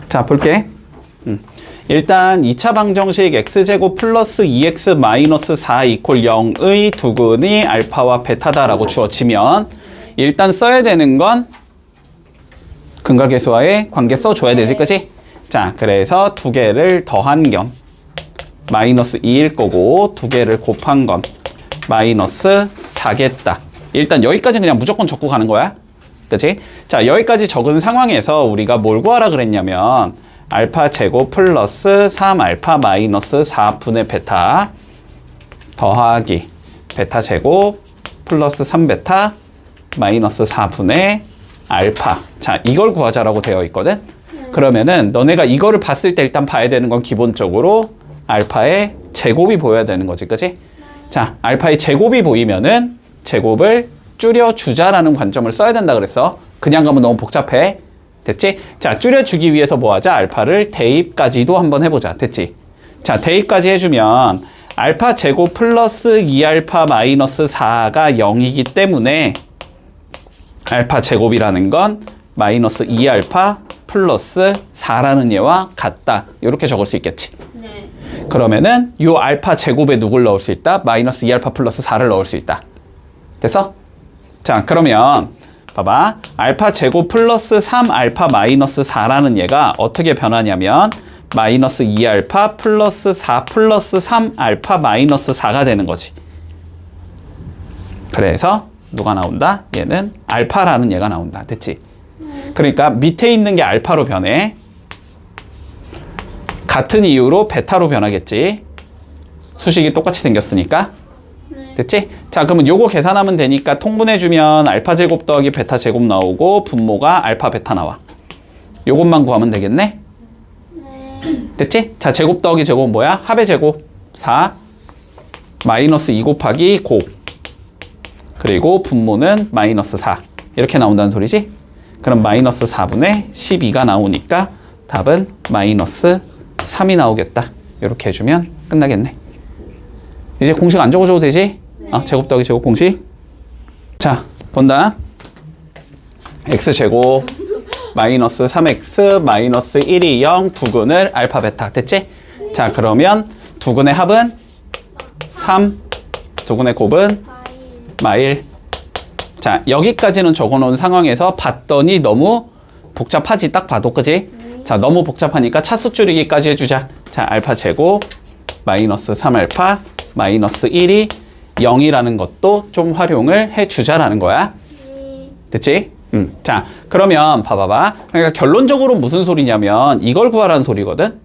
자, 볼게. 일단 2차 방정식 x제곱 플러스 2x 마이너스 4 이퀄 0의 두근이 알파와 베타다라고 주어지면 일단 써야 되는 건 근각계수와의 관계 써줘야 되지, 그치? 자, 그래서 두 개를 더한 건 마이너스 2일 거고 두 개를 곱한 건 마이너스 4겠다. 일단 여기까지 그냥 무조건 적고 가는 거야. 그치? 자, 여기까지 적은 상황에서 우리가 뭘 구하라 그랬냐면 알파 제곱 플러스 3알파 마이너스 4분의 베타 더하기 베타 제곱 플러스 3베타 마이너스 4분의 알파. 자, 이걸 구하자라고 되어 있거든. 그러면은 너네가 이거를 봤을 때 일단 봐야 되는 건 기본적으로 알파의 제곱이 보여야 되는 거지, 그치? 자, 알파의 제곱이 보이면은 제곱을 줄여주자라는 관점을 써야 된다 그랬어. 그냥 가면 너무 복잡해. 됐지? 자, 줄여주기 위해서 뭐 하자? 알파를 대입까지도 한번 해보자. 됐지? 자, 대입까지 해주면 알파 제곱 플러스 2알파 마이너스 4가 0이기 때문에 알파 제곱이라는 건 마이너스 2알파 플러스 4라는 얘와 같다. 이렇게 적을 수 있겠지. 네. 그러면은 요 알파 제곱에 누굴 넣을 수 있다? 마이너스 2알파 플러스 4를 넣을 수 있다. 됐어? 자, 그러면 봐봐. 알파 제곱 플러스 3알파 마이너스 4라는 얘가 어떻게 변하냐면 마이너스 2알파 플러스 4 플러스 3알파 마이너스 4가 되는 거지. 그래서 누가 나온다? 얘는 알파라는 얘가 나온다. 됐지? 그러니까 밑에 있는 게 알파로 변해. 같은 이유로 베타로 변하겠지. 수식이 똑같이 생겼으니까. 됐지? 자, 그러면 요거 계산하면 되니까 통분해주면 알파 제곱 더하기 베타 제곱 나오고 분모가 알파 베타 나와. 요것만 구하면 되겠네? 됐지? 자, 제곱 더하기 제곱은 뭐야? 합의 제곱 4 마이너스 2 곱하기 곱 그리고 분모는 마이너스 4 이렇게 나온다는 소리지? 그럼 마이너스 4분의 12가 나오니까 답은 마이너스 3이 나오겠다. 이렇게 해주면 끝나겠네. 이제 공식 안 적어줘도 되지? 네. 제곱 더하기 제곱 공식. 자, 본다. x제곱 마이너스 3x 마이너스 1이 0 두근을 알파 베타. 됐지? 네. 자, 그러면 두근의 합은 3, 두근의 곱은 마일. 자, 여기까지는 적어놓은 상황에서 봤더니 너무 복잡하지? 딱 봐도, 그지? 자, 너무 복잡하니까 차수 줄이기까지 해주자. 자, 알파 제곱 마이너스 3알파 마이너스 1이 0이라는 것도 좀 활용을 해주자라는 거야. 됐지? 자, 그러면 봐봐봐. 그러니까 결론적으로 무슨 소리냐면 이걸 구하라는 소리거든.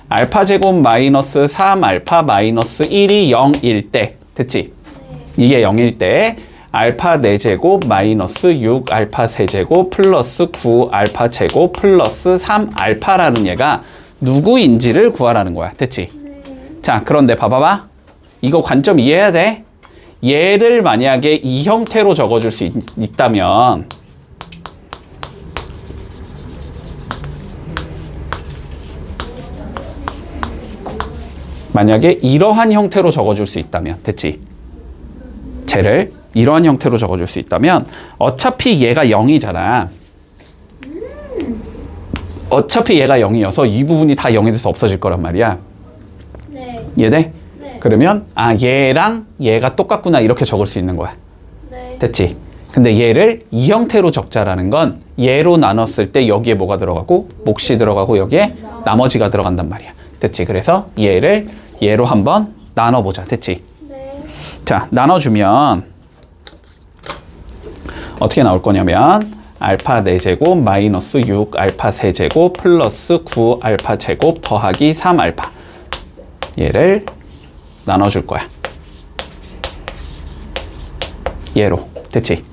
알파 제곱 마이너스 3알파 마이너스 1이 0일 때. 됐지? 이게 0일 때 알파 4제곱 마이너스 6알파 세제곱 플러스 9알파 제곱 플러스 3알파라는 얘가 누구인지를 구하라는 거야. 됐지? 자, 그런데 봐봐봐. 이거 관점 이해해야 돼. 얘를 만약에 이 형태로 적어줄 수 있다면 만약에 이러한 형태로 적어줄 수 있다면 됐지? 쟤를 이러한 형태로 적어줄 수 있다면 어차피 얘가 0이잖아. 어차피 얘가 0이어서 이 부분이 다 0이 돼서 없어질 거란 말이야. 네. 이해돼? 네. 그러면 얘랑 얘가 똑같구나 이렇게 적을 수 있는 거야. 네. 됐지? 근데 얘를 이 형태로 적자라는 건 얘로 나눴을 때 여기에 뭐가 들어가고 몫이 들어가고 여기에 나머지가 들어간단 말이야. 됐지? 그래서 얘를 얘로 한번 나눠보자. 됐지? 네. 자, 나눠주면 어떻게 나올 거냐면 알파 4제곱 마이너스 6알파 세제곱 플러스 9알파 제곱 더하기 3알파 얘를 나눠줄 거야. 얘로. 됐지?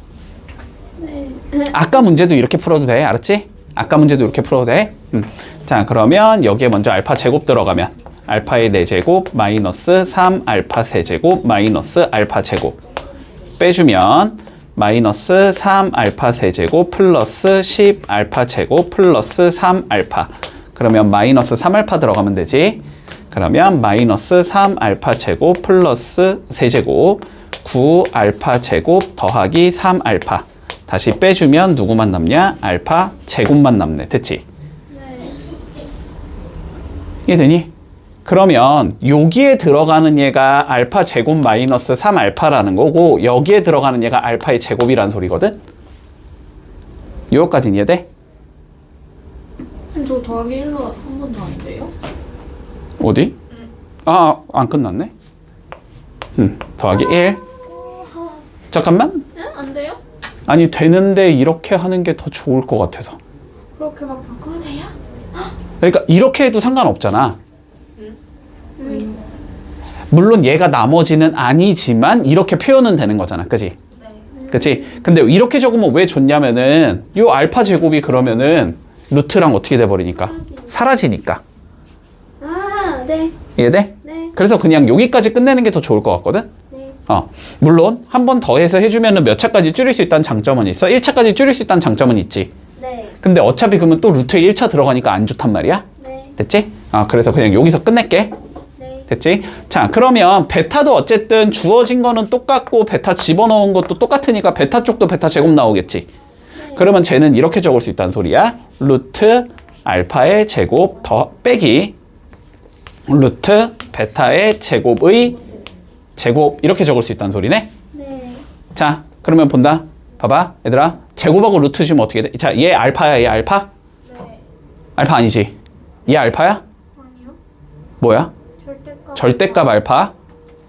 네. 아까 문제도 이렇게 풀어도 돼. 알았지? 아까 문제도 이렇게 풀어도 돼. 자, 그러면 여기에 먼저 알파 제곱 들어가면 알파의 4제곱 마이너스 3알파 세제곱 마이너스 알파 제곱 빼주면 마이너스 3알파 세제곱 플러스 10알파 제곱 플러스 3알파 그러면 마이너스 3알파 들어가면 되지. 그러면 마이너스 3알파 제곱 플러스 세제곱 9알파 제곱 더하기 3알파 다시 빼주면 누구만 남냐? 알파 제곱만 남네. 됐지? 네. 이해되니? 그러면 여기에 들어가는 얘가 알파 제곱 마이너스 3알파라는 거고 여기에 들어가는 얘가 알파의 제곱이라는 소리거든? 요거까지 이해돼? 저 더하기 1로 한 번도 안 돼요? 어디? 아, 안 끝났네? 더하기 1. 잠깐만. 네? 안 돼요? 아니, 되는데 이렇게 하는 게 더 좋을 것 같아서. 그렇게 막 바꿔도 돼요? 그러니까 이렇게 해도 상관없잖아. 물론 얘가 나머지는 아니지만 이렇게 표현은 되는 거잖아. 그치? 그치? 근데 이렇게 적으면 왜 좋냐면은 요 알파 제곱이 그러면은 루트랑 어떻게 돼버리니까? 사라지니까. 아, 네. 이해돼? 네. 그래서 그냥 여기까지 끝내는 게 더 좋을 것 같거든? 네. 물론 한 번 더 해서 해주면은 몇 차까지 줄일 수 있다는 장점은 있어. 1차까지 줄일 수 있다는 장점은 있지. 네. 근데 어차피 그러면 또 루트에 1차 들어가니까 안 좋단 말이야? 네. 됐지? 그래서 그냥 여기서 끝낼게. 네. 됐지? 자, 그러면 베타도 어쨌든 주어진 거는 똑같고 베타 집어넣은 것도 똑같으니까 베타 쪽도 베타 제곱 나오겠지. 그러면 쟤는 이렇게 적을 수 있다는 소리야. 루트 알파의 제곱 더 빼기 루트 베타의 제곱의 제곱 이렇게 적을 수 있다는 소리네. 네. 자, 그러면 본다. 봐봐, 얘들아. 제곱하고 루트 주면 어떻게 돼? 자, 얘 알파야, 얘 알파? 네. 알파 아니지? 얘 알파야? 아니요. 뭐야? 절대값. 절대값 알파.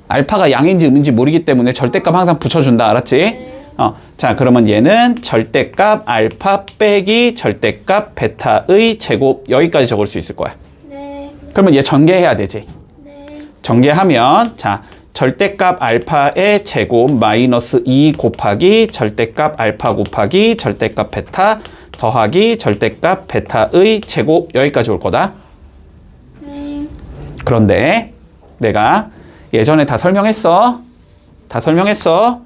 알파가 양인지 음인지 모르기 때문에 절대값 항상 붙여준다. 알았지? 네. 자, 그러면 얘는 절대값 알파 빼기 절대값 베타의 제곱 여기까지 적을 수 있을 거야. 네. 그러면 얘 전개해야 되지. 네. 전개하면 자, 절대값 알파의 제곱 마이너스 2 곱하기 절대값 알파 곱하기 절대값 베타 더하기 절대값 베타의 제곱 여기까지 올 거다. 네. 그런데 내가 예전에 다 설명했어. 다 설명했어.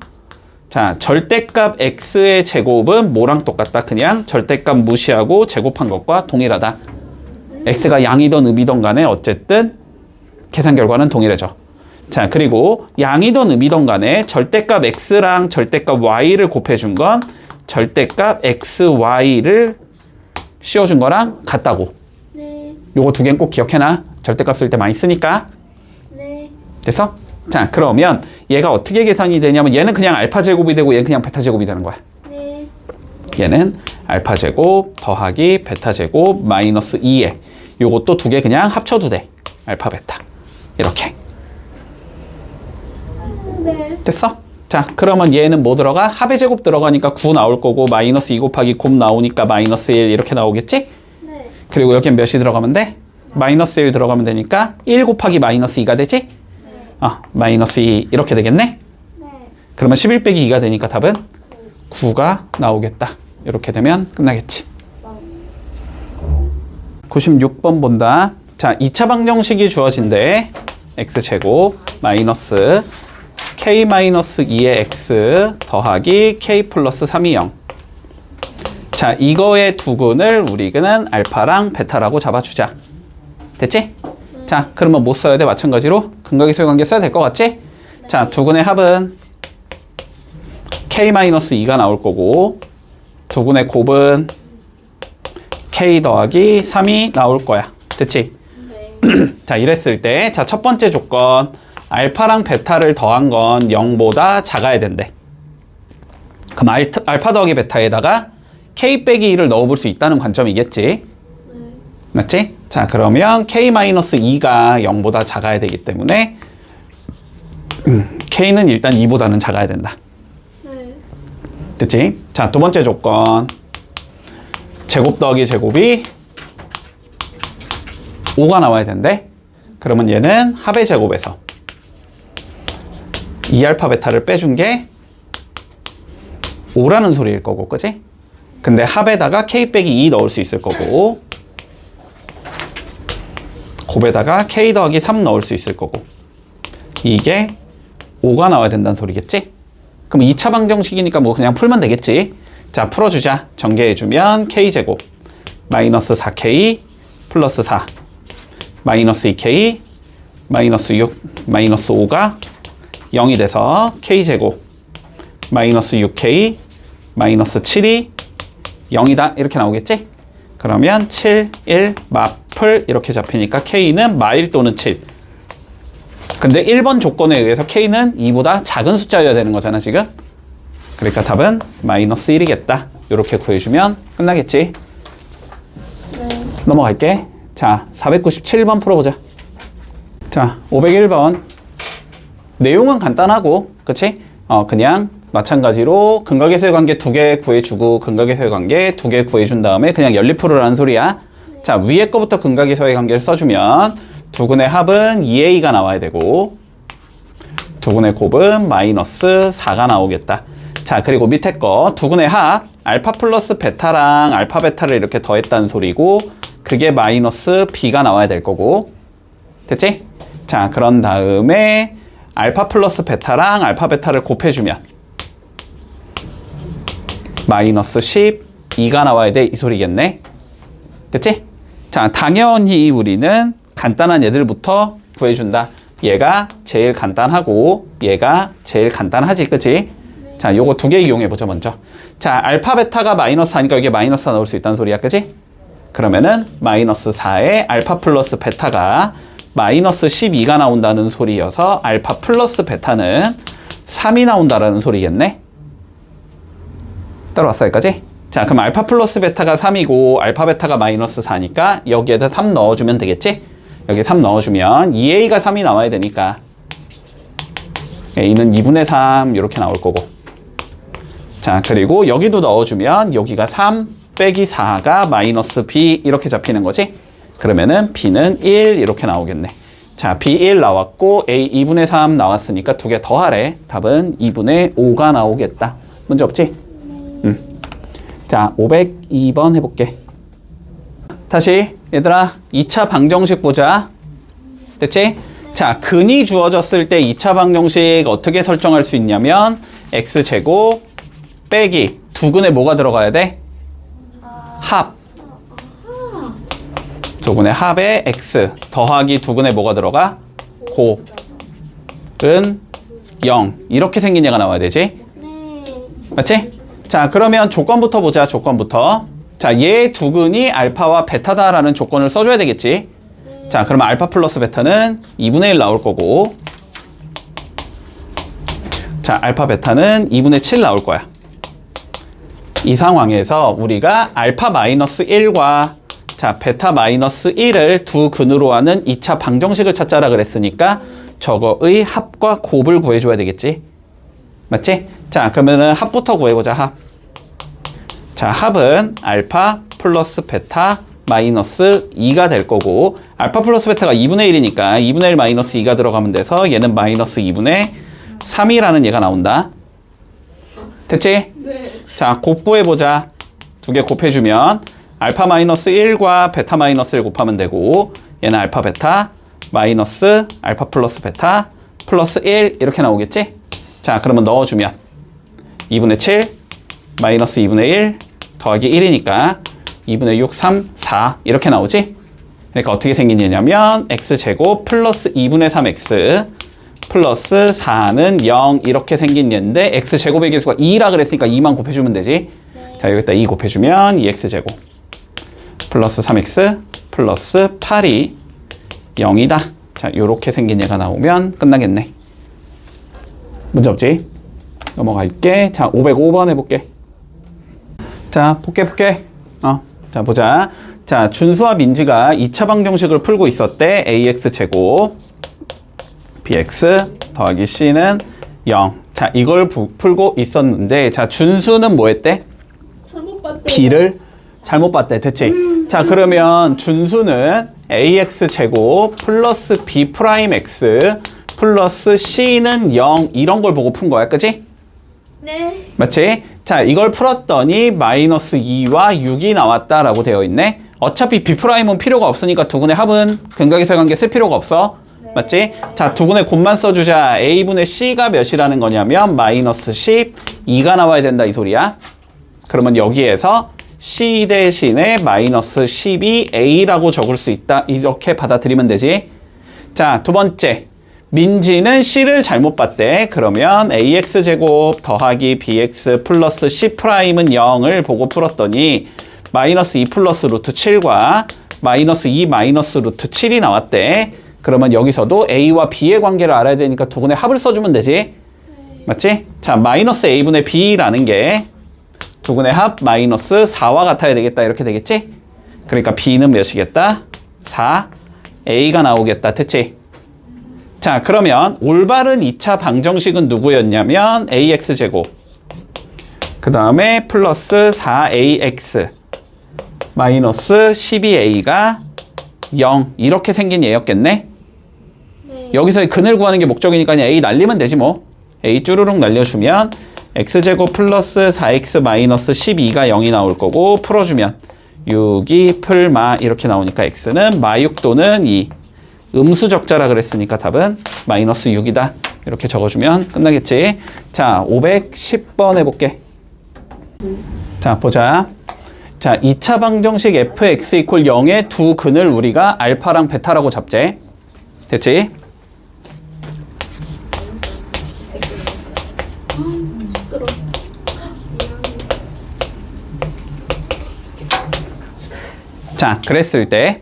자, 절대값 x의 제곱은 뭐랑 똑같다? 그냥 절대값 무시하고 제곱한 것과 동일하다. x가 양이든 음이든 간에 어쨌든 계산 결과는 동일해져. 자, 그리고 양이든 음이든 간에 절대값 x랑 절대값 y를 곱해준 건 절대값 xy를 씌워준 거랑 같다고. 네. 요거 두 개는 꼭 기억해놔. 절대값 쓸 때 많이 쓰니까. 네. 됐어? 자, 그러면 얘가 어떻게 계산이 되냐면 얘는 그냥 알파 제곱이 되고 얘는 그냥 베타 제곱이 되는 거야. 네. 얘는 알파 제곱 더하기 베타 제곱 마이너스 2에 요것도 두 개 그냥 합쳐도 돼. 알파 베타. 이렇게. 네. 됐어? 자, 그러면 얘는 뭐 들어가? 합의 제곱 들어가니까 9 나올 거고 마이너스 2 곱하기 곱 나오니까 마이너스 1 이렇게 나오겠지? 네. 그리고 여기엔 몇이 들어가면 돼? 마이너스 1 들어가면 되니까 1 곱하기 마이너스 2가 되지? 마이너스 2 이렇게 되겠네? 네. 그러면 11 빼기 2가 되니까 답은 9가 나오겠다. 이렇게 되면 끝나겠지. 96번 본다. 자, 2차 방정식이 주어진대. x제곱 마이너스 k-2의 x 더하기 k 플러스 3이 0. 자, 이거의 두근을 우리는 알파랑 베타라고 잡아주자. 됐지? 자, 그러면 뭐 써야 돼? 마찬가지로 근각의 소유관계 써야 될 것 같지? 자, 두근의 합은 k-2가 나올 거고 두근의 곱은 k 더하기 3이 나올 거야. 됐지? 네. 자, 이랬을 때 자, 첫 번째 조건 알파랑 베타를 더한 건 0보다 작아야 된대. 그럼 알파 더하기 베타에다가 k 빼기 2를 넣어볼 수 있다는 관점이겠지? 네. 맞지? 자, 그러면 k-2가 0보다 작아야 되기 때문에 k는 일단 2보다는 작아야 된다. 네. 됐지? 자, 두 번째 조건 제곱 더하기 제곱이 5가 나와야 된대. 그러면 얘는 합의 제곱에서 2알파 베타를 빼준 게 5라는 소리일 거고, 그지? 근데 합에다가 k 빼기 2 넣을 수 있을 거고 곱에다가 k 더하기 3 넣을 수 있을 거고 이게 5가 나와야 된다는 소리겠지? 그럼 2차 방정식이니까 뭐 그냥 풀면 되겠지? 자, 풀어주자. 전개해주면 k제곱 마이너스 4k 플러스 4 마이너스 2k 마이너스 6 마이너스 5가 0이 돼서 k제곱 마이너스 6k 마이너스 7이 0이다 이렇게 나오겠지? 그러면 7, 1, 마플 이렇게 잡히니까 K는 마일 또는 7. 근데 1번 조건에 의해서 K는 2보다 작은 숫자여야 되는 거잖아 지금. 그러니까 답은 마이너스 1이겠다. 이렇게 구해주면 끝나겠지. 네. 넘어갈게. 자, 497번 풀어보자. 자, 501번. 내용은 간단하고, 그치? 그냥 마찬가지로 근각에서의 관계 2개 구해주고, 근각에서의 관계 2개 구해준 다음에 그냥 연립풀으라는 소리야. 자, 위에 거부터 근각에서의 관계를 써주면 두근의 합은 2a가 나와야 되고, 두근의 곱은 마이너스 4가 나오겠다. 자, 그리고 밑에 거 두근의 합 알파 플러스 베타랑 알파 베타를 이렇게 더했다는 소리고, 그게 마이너스 b가 나와야 될 거고, 됐지? 자, 그런 다음에 알파 플러스 베타랑 알파 베타를 곱해주면 마이너스 12가 나와야 돼, 이 소리겠네. 그치? 자, 당연히 우리는 간단한 얘들부터 구해준다. 얘가 제일 간단하고 얘가 제일 간단하지, 그치? 자, 요거 2개 이용해보자 먼저. 자, 알파 베타가 마이너스 4니까 여기에 마이너스 4 나올 수 있다는 소리야, 그치? 그러면은 마이너스 4에 알파 플러스 베타가 마이너스 12가 나온다는 소리여서 알파 플러스 베타는 3이 나온다라는 소리겠네. 따라왔어 여기까지? 자, 그럼 알파 플러스 베타가 3이고 알파 베타가 마이너스 4니까 여기에다 3 넣어주면 되겠지? 여기 3 넣어주면 2a가 3이 나와야 되니까 a는 2분의 3 이렇게 나올 거고, 자, 그리고 여기도 넣어주면 여기가 3 빼기 4가 마이너스 b 이렇게 잡히는 거지? 그러면은 b는 1 이렇게 나오겠네. 자, b 1 나왔고 a 2분의 3 나왔으니까 2개 더하래. 답은 2분의 5가 나오겠다. 문제 없지? 자, 502번 해볼게. 다시 얘들아 2차 방정식 보자. 됐지? 자, 근이 주어졌을 때 2차 방정식 어떻게 설정할 수 있냐면 x제곱 빼기 두 근에 뭐가 들어가야 돼? 합. 두 근의 합에 x 더하기 두 근에 뭐가 들어가? 곱은 0 이렇게 생긴 얘가 나와야 되지? 네. 맞지? 자, 그러면 조건부터 보자. 조건부터. 자, 얘 두 근이 알파와 베타다라는 조건을 써줘야 되겠지? 자, 그러면 알파 플러스 베타는 2분의 1 나올 거고, 자, 알파 베타는 2분의 7 나올 거야. 이 상황에서 우리가 알파 마이너스 1과 자, 베타 마이너스 1을 두 근으로 하는 2차 방정식을 찾자라 그랬으니까 저거의 합과 곱을 구해줘야 되겠지? 맞지? 자, 그러면은 합부터 구해보자, 합. 자, 합은 알파 플러스 베타 마이너스 2가 될 거고, 알파 플러스 베타가 2분의 1이니까 2분의 1 마이너스 2가 들어가면 돼서 얘는 마이너스 2분의 3이라는 얘가 나온다. 됐지? 네. 자, 곱구해보자. 두 개 곱해주면 알파 마이너스 1과 베타 마이너스 1 곱하면 되고, 얘는 알파 베타 마이너스 알파 플러스 베타 플러스 1 이렇게 나오겠지? 자, 그러면 넣어주면 2분의 7 마이너스 2분의 1 더하기 1이니까 2분의 6, 3, 4 이렇게 나오지? 그러니까 어떻게 생긴 얘냐면 x제곱 플러스 2분의 3x 플러스 4는 0 이렇게 생긴 얘인데 x제곱의 개수가 2라 그랬으니까 2만 곱해주면 되지? 네. 자, 여기다 2 곱해주면 2x제곱 플러스 3x 플러스 8이 0이다. 자, 요렇게 생긴 얘가 나오면 끝나겠네. 문제 없지? 넘어갈게. 자, 505번 해볼게. 자, 볼게. 자, 보자. 자, 준수와 민지가 2차 방정식을 풀고 있었대. ax제곱 bx 더하기 c는 0. 자, 이걸 풀고 있었는데, 자, 준수는 뭐 했대? 잘못 봤대. b를 잘못 봤대. 됐지? 자, 그러면 준수는 ax제곱 플러스 b 프라임 x 플러스 c는 0 이런 걸 보고 푼 거야. 그치? 네. 맞지? 자, 이걸 풀었더니 마이너스 2와 6이 나왔다라고 되어 있네. 어차피 b'은 필요가 없으니까 두근의 합은 근각에서의 관계 쓸 필요가 없어. 맞지? 자, 두근의 곱만 써주자. a분의 c가 몇이라는 거냐면 마이너스 12가 나와야 된다 이 소리야. 그러면 여기에서 c 대신에 마이너스 12a라고 적을 수 있다. 이렇게 받아들이면 되지. 자, 두 번째. 민지는 c를 잘못 봤대. 그러면 ax제곱 더하기 bx 플러스 c'은 0을 보고 풀었더니 마이너스 2 플러스 루트 7과 마이너스 2 마이너스 루트 7이 나왔대. 그러면 여기서도 A와 B의 관계를 알아야 되니까 두근의 합을 써주면 되지. 맞지? 자, 마이너스 A분의 B라는 게 두근의 합 마이너스 4와 같아야 되겠다. 이렇게 되겠지? 그러니까 B는 몇이겠다? 4. A가 나오겠다. 됐지? 자, 그러면 올바른 2차 방정식은 누구였냐면 AX제곱 그 다음에 플러스 4AX 마이너스 12A가 0 이렇게 생긴 얘였겠네? 네. 여기서의 근을 구하는 게 목적이니까 그냥 A 날리면 되지 뭐. A 쭈루룩 날려주면 X제곱 플러스 4X 마이너스 12가 0이 나올 거고 풀어주면 6이 풀마 이렇게 나오니까 X는 마6 또는 2 음수적자라 그랬으니까 답은 마이너스 6이다. 이렇게 적어주면 끝나겠지. 자, 510번 해볼게. 자, 보자. 자, 2차 방정식 fx 이퀄 0의 두 근을 우리가 알파랑 베타라고 잡재. 됐지? 시끄러. 자, 그랬을 때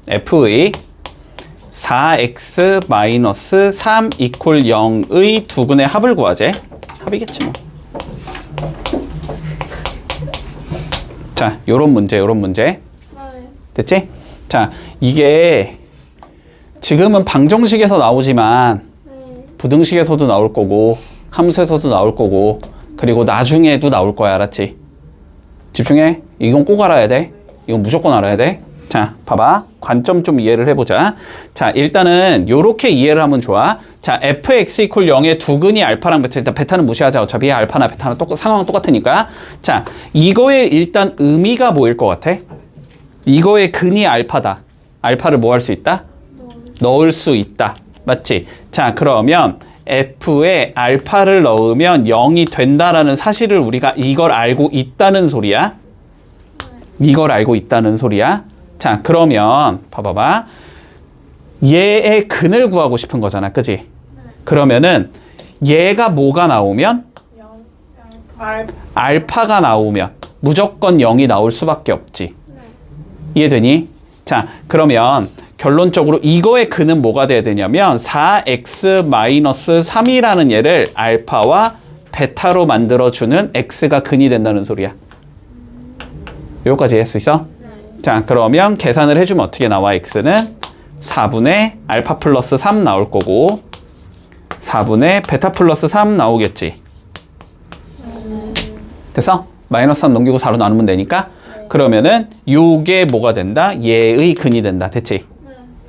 f의 4x 마이너스 3 이퀄 0의 두 근의 합을 구하재. 합이겠지 뭐. 자, 요런 문제. 네. 됐지? 자, 이게 지금은 방정식에서 나오지만 네. 부등식에서도 나올 거고 함수에서도 나올 거고 그리고 나중에도 나올 거야. 알았지? 집중해. 이건 꼭 알아야 돼. 이건 무조건 알아야 돼. 자, 봐봐. 관점 좀 이해를 해보자. 자, 일단은 요렇게 이해를 하면 좋아. 자, fx 이퀄 0의 두 근이 알파랑 베타. 일단 베타는 무시하자. 어차피 알파나 베타는 상황은 똑같으니까. 자, 이거의 일단 의미가 뭐일 것 같아? 이거의 근이 알파다. 알파를 뭐 할 수 있다? 넣을 수 있다. 맞지? 자, 그러면 f에 알파를 넣으면 0이 된다라는 사실을 우리가 이걸 알고 있다는 소리야. 이걸 알고 있다는 소리야. 자, 그러면 봐봐봐. 얘의 근을 구하고 싶은 거잖아. 그지? 그러면은 얘가 뭐가 나오면? 알파가 나오면 무조건 0이 나올 수밖에 없지. 이해되니? 자, 그러면 결론적으로 이거의 근은 뭐가 돼야 되냐면 4x-3이라는 얘를 알파와 베타로 만들어주는 x가 근이 된다는 소리야. 여기까지 이해할 수 있어? 자, 그러면 계산을 해주면 어떻게 나와? x는 4분의 알파 플러스 3 나올 거고 4분의 베타 플러스 3 나오겠지. 됐어? 마이너스 3 넘기고 4로 나누면 되니까. 그러면은 요게 뭐가 된다? 얘의 근이 된다. 됐지?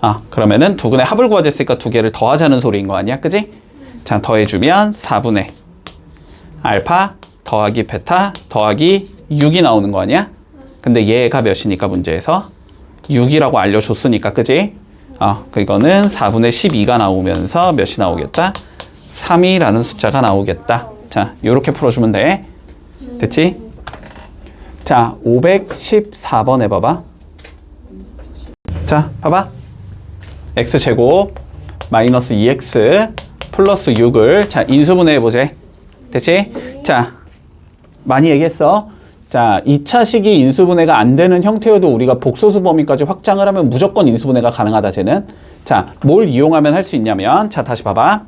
아, 그러면은 두 근의 합을 구하졌으니까 두 개를 더하자는 소리인 거 아니야? 그지? 자, 더해주면 4분의 알파 더하기 베타 더하기 6이 나오는 거 아니야? 근데 얘가 몇이니까 문제에서 6이라고 알려줬으니까. 그지? 이거는 4분의 12가 나오면서 몇이 나오겠다? 3이라는 숫자가 나오겠다. 자, 요렇게 풀어주면 돼. 됐지? 자, 514번 해봐봐. 자, 봐봐. x제곱 마이너스 2x 플러스 6을 자, 인수분해 해보자. 됐지? 자, 많이 얘기했어. 자, 2차 식이 인수분해가 안 되는 형태여도 우리가 복소수 범위까지 확장을 하면 무조건 인수분해가 가능하다, 쟤는. 자, 뭘 이용하면 할 수 있냐면, 자, 다시 봐봐.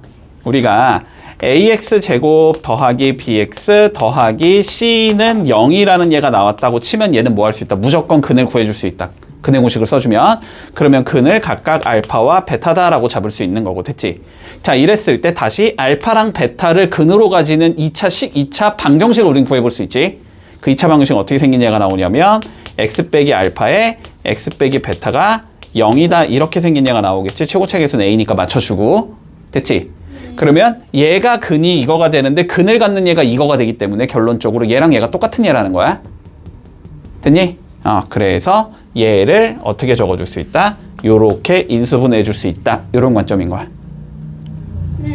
우리가 ax제곱 더하기 bx 더하기 c는 0이라는 얘가 나왔다고 치면 얘는 뭐 할 수 있다? 무조건 근을 구해줄 수 있다. 근의 공식을 써주면. 그러면 근을 각각 알파와 베타다라고 잡을 수 있는 거고. 됐지? 자, 이랬을 때 다시 알파랑 베타를 근으로 가지는 2차 방정식을 우린 구해볼 수 있지. 그 2차 방정식은 어떻게 생긴 얘가 나오냐면 x 빼기 알파에 x 빼기 베타가 0이다 이렇게 생긴 얘가 나오겠지. 최고차 계수는 a니까 맞춰주고. 됐지? 그러면 얘가 근이 이거가 되는데 근을 갖는 얘가 이거가 되기 때문에 결론적으로 얘랑 얘가 똑같은 얘라는 거야. 됐니? 그래서 얘를 어떻게 적어줄 수 있다? 요렇게 인수분해 줄 수 있다. 요런 관점인 거야.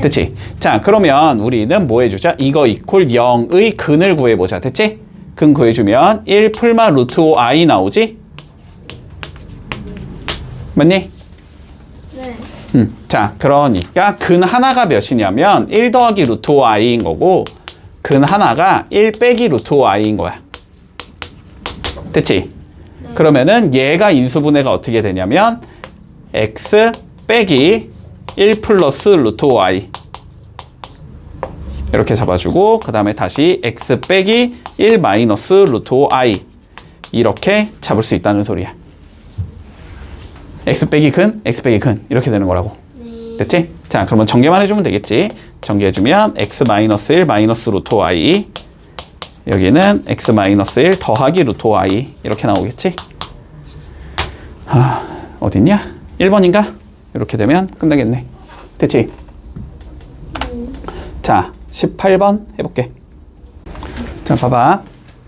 됐지? 자, 그러면 우리는 뭐 해주자? 이거 이퀄 0의 근을 구해보자. 됐지? 근 구해주면 1 풀마 루트 5 i 나오지? 맞니? 네. 자, 그러니까 근 하나가 몇이냐면 1 더하기 루트 5 i인 거고 근 하나가 1 빼기 루트 5 i인 거야. 됐지? 네. 그러면은 얘가 인수분해가 어떻게 되냐면 x 빼기 1 플러스 루트 y 이렇게 잡아주고 그 다음에 다시 x 빼기 1 마이너스 루트 y 이렇게 잡을 수 있다는 소리야. x 빼기 근, x 빼기 근 이렇게 되는 거라고. 네. 됐지? 자, 그러면 전개만 해주면 되겠지. 전개해주면 x 마이너스 1 마이너스 루트 y 여기는 x 마이너스 1 더하기 루트 y 이렇게 나오겠지? 어딨냐? 1번인가? 이렇게 되면 끝나겠네. 됐지? 자, 18번 해볼게. 자, 봐봐.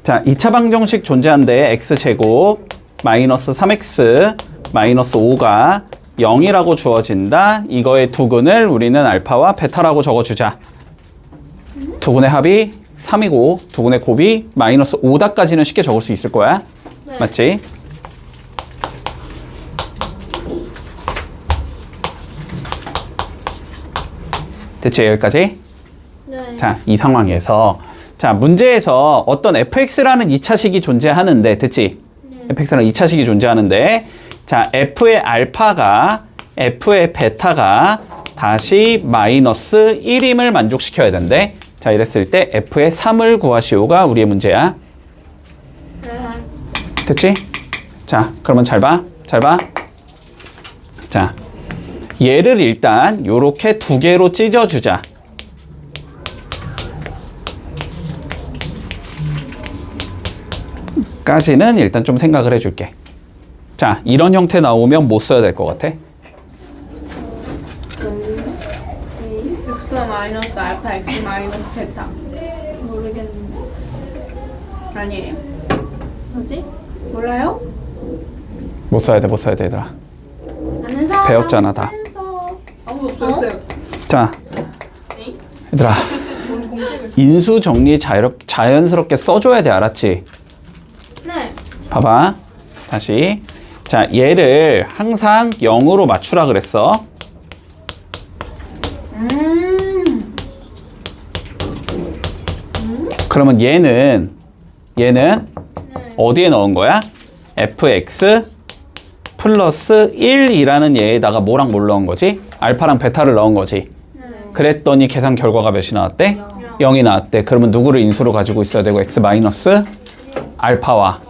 자, 2차 방정식 존재한데 x제곱 마이너스 3x 마이너스 5가 0이라고 주어진다. 이거의 두근을 우리는 알파와 베타라고 적어주자. 두근의 합이 3이고 두근의 곱이 마이너스 5다까지는 쉽게 적을 수 있을 거야. 네. 맞지? 됐지? 여기까지? 네. 자, 이 상황에서 자, 문제에서 어떤 fx라는 2차식이 존재하는데 됐지? 네. fx라는 2차식이 존재하는데 자, f의 알파가 f의 베타가 다시 마이너스 1임을 만족시켜야 된대. 자, 이랬을 때 f의 3을 구하시오가 우리의 문제야. 네. 됐지? 자, 그러면 잘 봐. 잘 봐. 자, 얘를 일단 요렇게 두 개로 찢어주자. 까지는 일단 좀 생각을 해줄게. 자, 이런 형태 나오면 뭐 써야 될 것 같아? x 마이너스 알파 x 마이너스 베타 모르겠는데. 아니에요? 뭐지? 몰라요? 못 써야 돼, 못 써야 돼, 얘들아. 아는 사람. 배웠잖아, 다. 아무도 없었어요. 자, 에이? 얘들아. 뭔 공식을 인수 정리 자연스럽게 써줘야 돼, 알았지? 네. 봐봐. 다시. 자, 얘를 항상 0으로 맞추라 그랬어. 그러면 얘는 네. 어디에 넣은 거야? fx 플러스 1이라는 얘에다가 뭐랑 뭘 넣은 거지? 알파랑 베타를 넣은 거지. 네. 그랬더니 계산 결과가 몇이 나왔대? 0이 나왔대. 그러면 누구를 인수로 가지고 있어야 되고 x 마이너스 알파와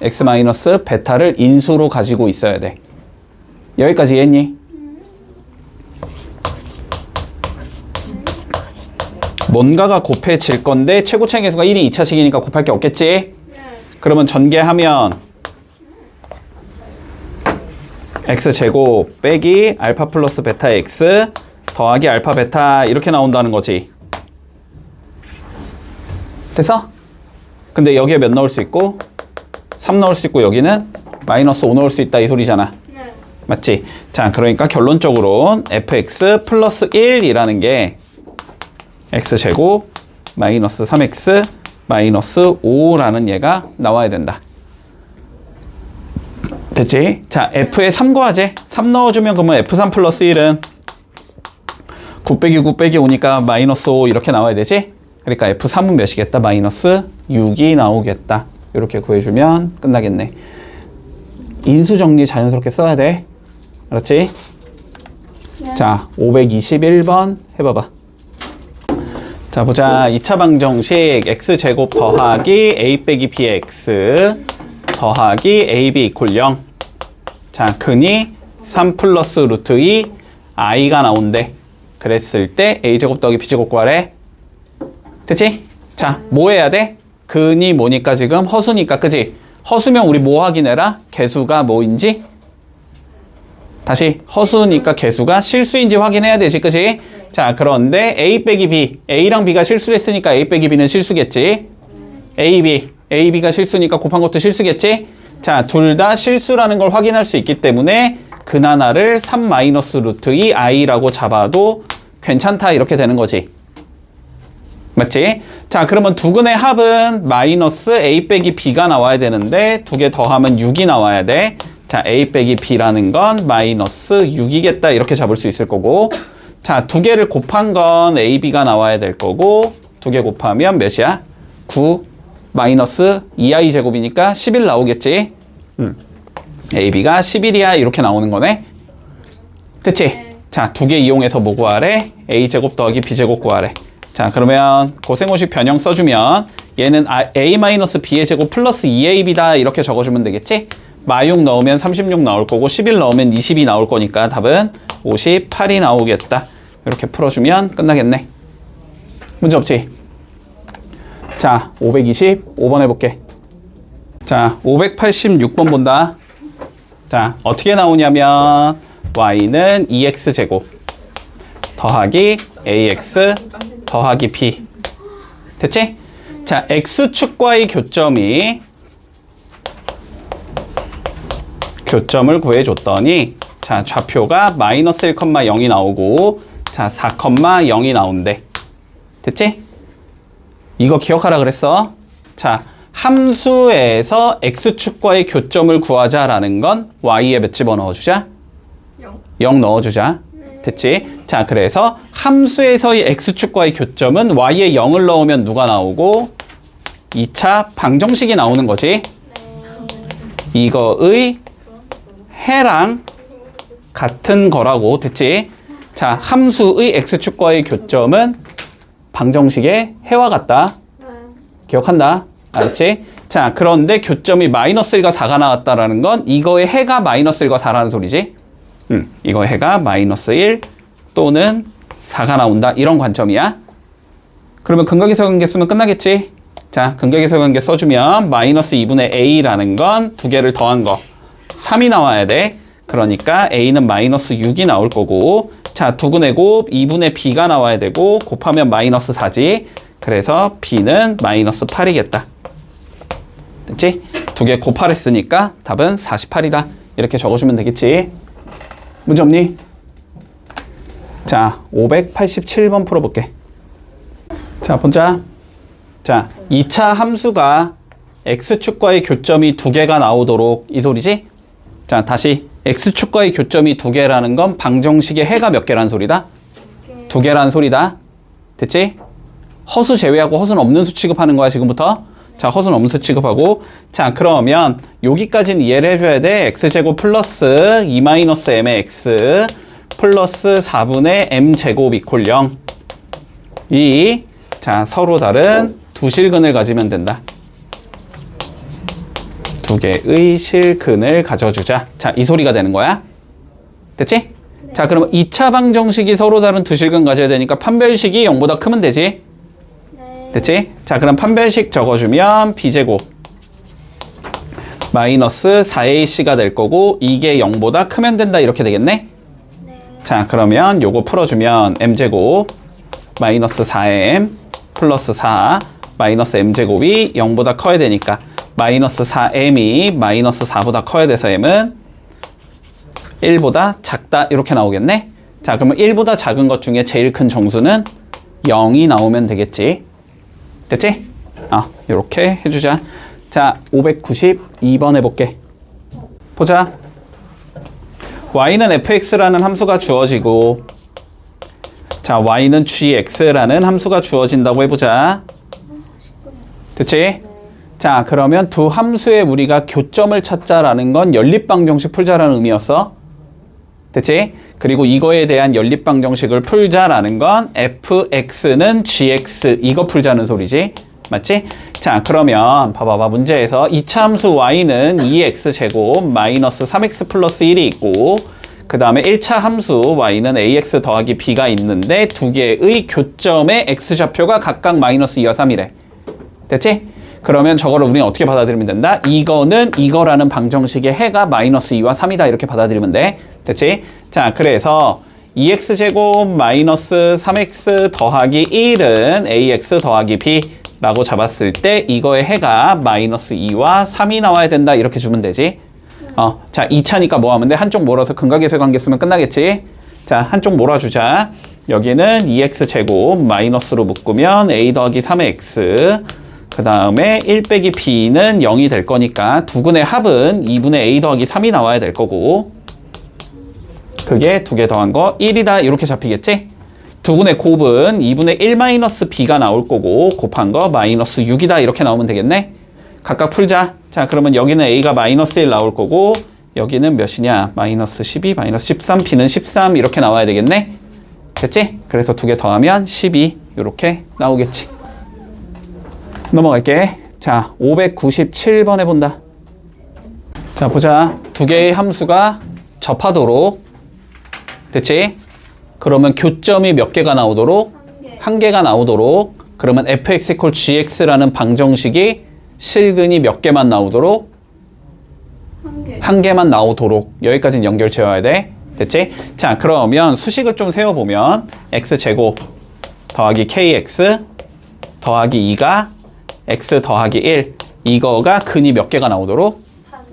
x 마이너스 베타를 인수로 가지고 있어야 돼. 여기까지 이해했니? 뭔가가 곱해질 건데 최고차의 계수가 1이 2차식이니까 곱할 게 없겠지? 그러면 전개하면 x제곱 빼기 알파 플러스 베타 x 더하기 알파 베타 이렇게 나온다는 거지. 됐어? 근데 여기에 몇 넣을 수 있고 3 넣을 수 있고 여기는 마이너스 5 넣을 수 있다 이 소리잖아. 네. 맞지? 자, 그러니까 결론적으로는 fx 플러스 1이라는 게 x제곱 마이너스 3x 마이너스 5라는 얘가 나와야 된다. 됐지? 자, f에 3 구하재. 3 넣어주면 그러면 f3 플러스 1은 9 빼기 9 빼기 5니까 마이너스 5 이렇게 나와야 되지? 그러니까 f3은 몇이겠다? 마이너스 6이 나오겠다. 이렇게 구해주면 끝나겠네. 인수 정리 자연스럽게 써야 돼. 그렇지? 네. 자, 521번 해봐봐. 자, 보자. 2차 방정식 x제곱 더하기 a 빼기 bx 더하기 ab 이퀄 0. 자, 근이 3 플러스 루트 2 i가 나온대. 그랬을 때 a제곱 더하기 b제곱 구하래. 됐지? 자, 뭐 해야 돼? 근이 뭐니까 지금 허수니까, 그지? 허수면 우리 뭐 확인해라? 개수가 뭐인지? 다시 허수니까 개수가 실수인지 확인해야 되지, 그지? 자, 그런데 a 빼기 b, a랑 b가 실수를 했으니까 a 빼기 b는 실수겠지? a, b가 실수니까 곱한 것도 실수겠지? 자, 둘 다 실수라는 걸 확인할 수 있기 때문에 근 하나를 3 마이너스 루트 2 i라고 잡아도 괜찮다 이렇게 되는 거지. 맞지? 자, 그러면 두 근의 합은 마이너스 a 빼기 b가 나와야 되는데 두 개 더하면 6이 나와야 돼. 자, a 빼기 b라는 건 마이너스 6이겠다 이렇게 잡을 수 있을 거고, 자, 두 개를 곱한 건 a, b가 나와야 될 거고, 두 개 곱하면 몇이야? 9 마이너스 2i 제곱이니까 11 나오겠지? AB가 11이야 이렇게 나오는 거네. 됐지? 자, 두 개 이용해서 뭐 구하래? A제곱 더하기 B제곱 구하래. 자, 그러면 고생고식 변형 써주면 얘는 A-B의 제곱 플러스 2AB다 이렇게 적어주면 되겠지? 마6 넣으면 36 나올 거고 11 넣으면 20이 나올 거니까 답은 58이 나오겠다. 이렇게 풀어주면 끝나겠네. 문제 없지? 자, 525번 해볼게. 자, 586번 본다. 자, 어떻게 나오냐면 y는 2x제곱 더하기 ax 더하기 b. 됐지? 자, x축과의 교점을 구해줬더니 자, 좌표가 마이너스 1,0이 나오고 자, 4,0이 나온대. 됐지? 이거 기억하라 그랬어. 자, 함수에서 x축과의 교점을 구하자라는 건 y에 몇 집어넣어주자? 0 넣어주자. 됐지? 자, 그래서 함수에서의 x축과의 교점은 y에 0을 넣으면 누가 나오고 2차 방정식이 나오는 거지. 이거의 해랑 같은 거라고. 됐지? 자, 함수의 x축과의 교점은 방정식의 해와 같다. 기억한다. 알았지? 자, 그런데 교점이 마이너스 1과 4가 나왔다라는 건 이거의 해가 마이너스 1과 4라는 소리지. 이거의 해가 마이너스 1 또는 4가 나온다. 이런 관점이야. 그러면 근각에서 관계 쓰면 끝나겠지? 자, 근각에서 관계 써주면 마이너스 2분의 a라는 건 두 개를 더한 거 3이 나와야 돼. 그러니까 a는 마이너스 6이 나올 거고 자, 2분의 곱 2분의 b가 나와야 되고 곱하면 마이너스 4지. 그래서 b는 마이너스 8이겠다. 됐지? 두 개 곱하랬으니까 답은 48이다. 이렇게 적어주면 되겠지. 문제 없니? 자, 587번 풀어볼게. 자, 보자. 자, 2차 함수가 x축과의 교점이 두 개가 나오도록 이 소리지? 자, 다시 x축과의 교점이 두 개라는 건 방정식의 해가 몇 개란 소리다? 두 개란 소리다. 됐지? 허수 제외하고 허수는 없는 수 취급하는 거야, 지금부터. 자, 허수는 없는 수 취급하고. 자, 그러면 여기까지는 이해를 해줘야 돼. x제곱 플러스 2-m의 x 플러스 4분의 m제곱 이퀄 0. 자, 서로 다른 두 실근을 가지면 된다. 두 개의 실근을 가져주자. 자, 이 소리가 되는 거야. 됐지? 네. 자, 그러면 2차 방정식이 서로 다른 두 실근 가져야 되니까 판별식이 0보다 크면 되지? 네. 됐지? 자, 그럼 판별식 적어주면 b제곱 마이너스 4ac가 될 거고 이게 0보다 크면 된다 이렇게 되겠네? 네. 자, 그러면 요거 풀어주면 m제곱 마이너스 4m 플러스 4 마이너스 m제곱이 0보다 커야 되니까 마이너스 4m이 마이너스 4보다 커야 돼서 m은 1보다 작다 이렇게 나오겠네? 자, 그러면 1보다 작은 것 중에 제일 큰 정수는 0이 나오면 되겠지. 됐지? 이렇게 해주자. 자, 592번 해볼게. 보자. y는 fx라는 함수가 주어지고 자, y는 gx라는 함수가 주어진다고 해보자. 됐지? 자, 그러면 두 함수에 우리가 교점을 찾자라는 건 연립방정식 풀자라는 의미였어. 됐지? 그리고 이거에 대한 연립방정식을 풀자라는 건 fx는 gx 이거 풀자는 소리지. 맞지? 자, 그러면 봐봐봐. 문제에서 2차 함수 y는 2x제곱 마이너스 3x 플러스 1이 있고 그 다음에 1차 함수 y는 ax 더하기 b가 있는데 두 개의 교점의 x좌표가 각각 마이너스 2와 3이래. 됐지? 그러면 저거를 우리는 어떻게 받아들이면 된다? 이거는 이거라는 방정식의 해가 마이너스 2와 3이다 이렇게 받아들이면 돼. 됐지? 자, 그래서 2x제곱 마이너스 3x 더하기 1은 ax 더하기 b 라고 잡았을 때 이거의 해가 마이너스 2와 3이 나와야 된다 이렇게 주면 되지. 자, 2차니까 뭐 하면 돼? 한쪽 몰아서 근각에서 관계 쓰면 끝나겠지. 자, 한쪽 몰아주자. 여기는 2x제곱 마이너스로 묶으면 a 더하기 3의 x 그 다음에 1 빼기 b는 0이 될 거니까 두근의 합은 2분의 a 더하기 3이 나와야 될 거고 그게 두 개 더한 거 1이다 이렇게 잡히겠지? 두근의 곱은 2분의 1 마이너스 b가 나올 거고 곱한 거 마이너스 6이다 이렇게 나오면 되겠네. 각각 풀자. 자, 그러면 여기는 a가 마이너스 1 나올 거고 여기는 몇이냐? 마이너스 12, 마이너스 13, b는 13 이렇게 나와야 되겠네. 됐지? 그래서 두 개 더하면 12 이렇게 나오겠지. 넘어갈게. 자, 597번 해본다. 자, 보자. 두 개의 함수가 접하도록 됐지? 그러면 교점이 몇 개가 나오도록? 한 개가 나오도록. 그러면 fx equal gx라는 방정식이 실근이 몇 개만 나오도록? 한 개만 나오도록. 여기까지는 연결 지어야 돼. 됐지? 자, 그러면 수식을 좀 세워보면 x제곱 더하기 kx 더하기 2가 x 더하기 1 이거가 근이 몇 개가 나오도록?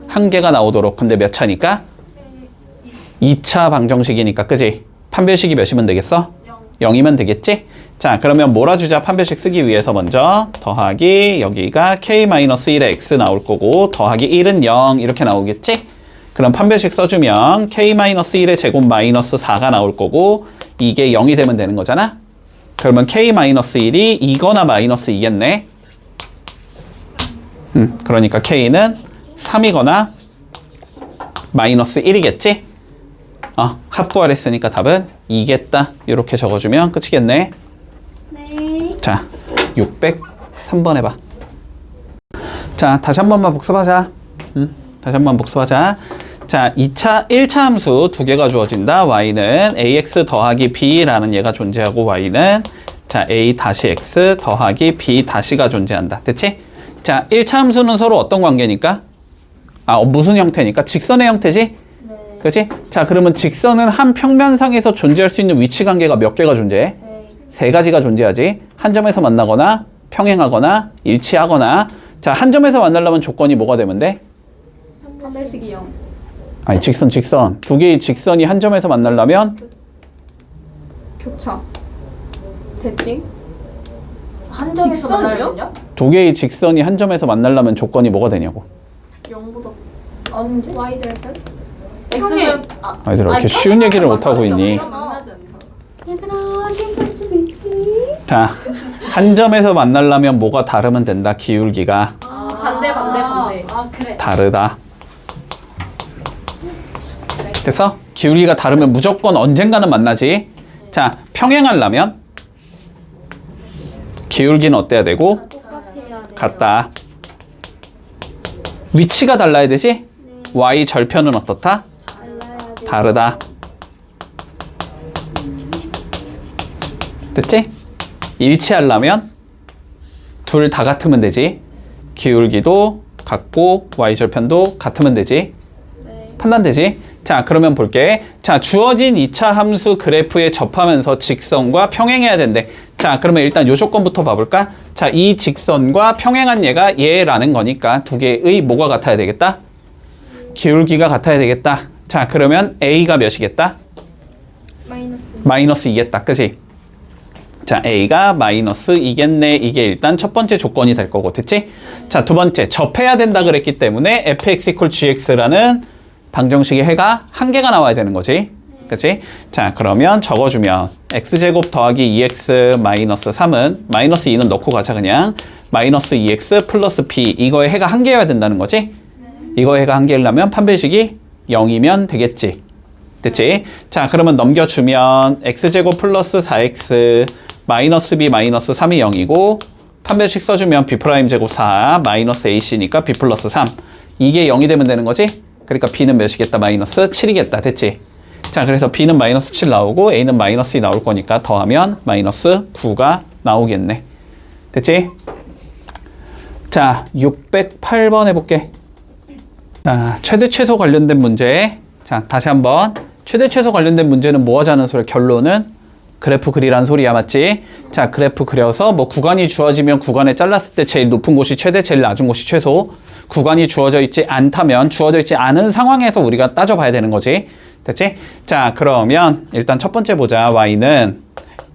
한 개가 나오도록. 근데 몇 차니까? 2차 방정식이니까 그지? 판별식이 몇이면 되겠어? 0이면 되겠지? 자, 그러면 몰아주자. 판별식 쓰기 위해서 먼저 더하기 여기가 k-1의 x 나올 거고 더하기 1은 0 이렇게 나오겠지? 그럼 판별식 써주면 k-1의 제곱 마이너스 4가 나올 거고 이게 0이 되면 되는 거잖아? 그러면 k-1이 2거나 마이너스 2겠네? 그러니까 k는 3이거나 마이너스 1이겠지? 합구하랬으니까 답은 2겠다. 이렇게 적어주면 끝이겠네. 네. 자, 603번 해봐. 자, 다시 한 번만 복습하자. 다시 한 번 복습하자. 자, 1차 함수 두 개가 주어진다. y는 ax 더하기 b라는 얘가 존재하고 y는 자, a 다시 x 더하기 b 다시가 존재한다. 됐지? 자, 1차 함수는 서로 어떤 관계니까? 무슨 형태니까? 직선의 형태지? 네. 그치? 자, 그러면 직선은 한 평면상에서 존재할 수 있는 위치 관계가 몇 개가 존재해? 세 가지가 존재하지. 한 점에서 만나거나 평행하거나 일치하거나. 자, 한 점에서 만나려면 조건이 뭐가 되면 돼? 판별식이 0. 아니, 직선. 두 개의 직선이 한 점에서 만나려면 교차. 대칭? 한 점에서 직선이요? 만나면요? 두 개의 직선이 한 점에서 만나려면 조건이 뭐가 되냐고. 0보다. 아닌데? y 될 듯? X는 아이들아, 이렇게 쉬운 얘기를 못하고 있니? 만나지 않죠. 얘들아 실수할 수도 있지. 자, 한 점에서 만나려면 뭐가 다르면 된다. 기울기가 반대. 그래. 다르다. 됐어? 기울기가 다르면 무조건 언젠가는 만나지. 자, 평행하려면 기울기는 어때야 되고? 똑같아야 돼. 같다. 위치가 달라야 되지? y 절편은 어떻다? 달라야 돼. 다르다. 됐지? 일치하려면 둘 다 같으면 되지. 기울기도 같고 y 절편도 같으면 되지. 네. 판단되지? 자, 그러면 볼게. 자, 주어진 2차 함수 그래프에 접하면서 직선과 평행해야 된대. 자, 그러면 일단 요 조건부터 봐볼까? 자, 이 직선과 평행한 얘가 얘라는 거니까 두 개의 뭐가 같아야 되겠다? 기울기가 같아야 되겠다. 자, 그러면 a가 몇이겠다? 마이너스 2겠다. 그치? 자, a가 마이너스 2겠네. 이게 일단 첫 번째 조건이 될 거고. 됐지? 자, 두 번째. 접해야 된다 그랬기 때문에 fx equal gx라는 방정식의 해가 한 개가 나와야 되는 거지. 그치? 자, 그러면 적어주면 x제곱 더하기 2x 마이너스 3은 마이너스 2는 넣고 가자 그냥. 마이너스 2x 플러스 b 이거의 해가 한 개여야 된다는 거지. 이거의 해가 한 개려면 판별식이 0이면 되겠지. 됐지? 자, 그러면 넘겨주면 x제곱 플러스 4x 마이너스 b 마이너스 3이 0이고 판별식 써주면 b 프라임 제곱 4 마이너스 ac니까 b 플러스 3 이게 0이 되면 되는 거지? 그러니까 b는 몇이겠다? 마이너스 7이겠다. 됐지? 자, 그래서 b는 마이너스 7 나오고 a는 마이너스 2 나올 거니까 더하면 마이너스 9가 나오겠네. 됐지? 자, 608번 해볼게. 자, 최대 최소 관련된 문제. 자, 다시 한번. 최대 최소 관련된 문제는 뭐 하자는 소리야? 결론은 그래프 그리란 소리야. 맞지? 자, 그래프 그려서 뭐 구간이 주어지면 구간에 잘랐을 때 제일 높은 곳이 최대, 제일 낮은 곳이 최소. 구간이 주어져 있지 않다면 주어져 있지 않은 상황에서 우리가 따져봐야 되는 거지. 됐지? 자, 그러면 일단 첫 번째 보자. y는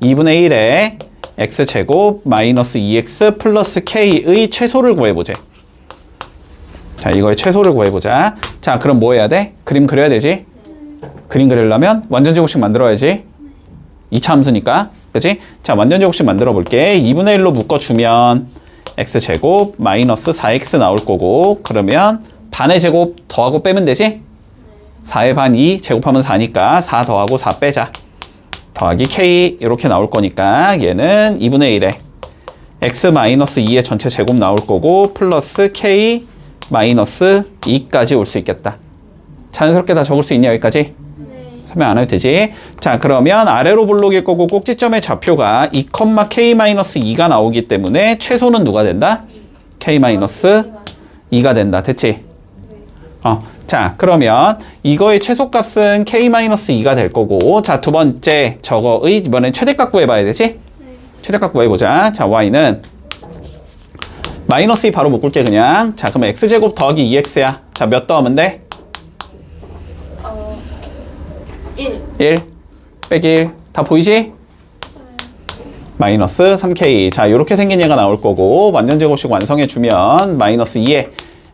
2분의 1에 x제곱 마이너스 2x 플러스 k의 최소를 구해보자. 자, 이거의 최소를 구해보자. 자, 그럼 뭐 해야 돼? 그림 그려야 되지? 그림 그리려면 완전제곱식 만들어야지. 2차 함수니까. 그치? 자, 완전 제곱식 만들어 볼게. 2분의 1로 묶어주면 x제곱 마이너스 4x 나올 거고, 그러면 반의 제곱 더하고 빼면 되지? 4의 반 2 제곱하면 4니까 4 더하고 4 빼자. 더하기 k 이렇게 나올 거니까 얘는 2분의 1에 x 마이너스 2의 전체 제곱 나올 거고 플러스 k 마이너스 2까지 올 수 있겠다. 자연스럽게 다 적을 수 있냐 여기까지? 네. 설명 안 해도 되지? 자, 그러면 아래로 볼록일 거고 꼭지점의 좌표가 2,k-2가 나오기 때문에 최소는 누가 된다? k-2가 된다. 됐지? 자, 그러면 이거의 최소값은 k-2가 될 거고, 자, 두 번째 저거의 이번엔 최대값 구해봐야 되지? 네. 최대값 구해보자. 자, y는 마이너스 2 바로 묶을게 그냥. 자, 그러면 x제곱 더하기 2x야. 자, 몇 더하면 돼? 1. 1 빼기 1 다 보이지? 마이너스 3k. 자, 이렇게 생긴 얘가 나올 거고 완전 제곱식 완성해주면 마이너스 2에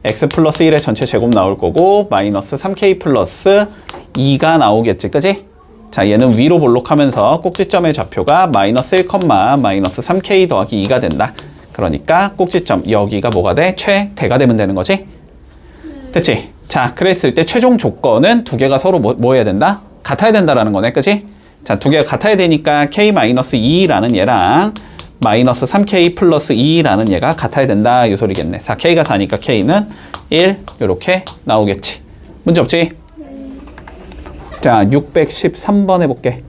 x 플러스 1의 전체 제곱 나올 거고 마이너스 3k 플러스 2가 나오겠지, 그지? 자, 얘는 위로 볼록하면서 꼭지점의 좌표가 마이너스 1, 마이너스 3k 더하기 2가 된다. 그러니까 꼭지점 여기가 뭐가 돼? 최대가 되면 되는 거지? 됐지? 자, 그랬을 때 최종 조건은 두 개가 서로 뭐 해야 된다? 같아야 된다라는 거네, 그지? 자, 두 개가 같아야 되니까 k-2라는 얘랑 마이너스 3k 플러스 2라는 얘가 같아야 된다 이 소리겠네. 4k가 4니까 k는 1 이렇게 나오겠지. 문제 없지? 자, 613번 해볼게.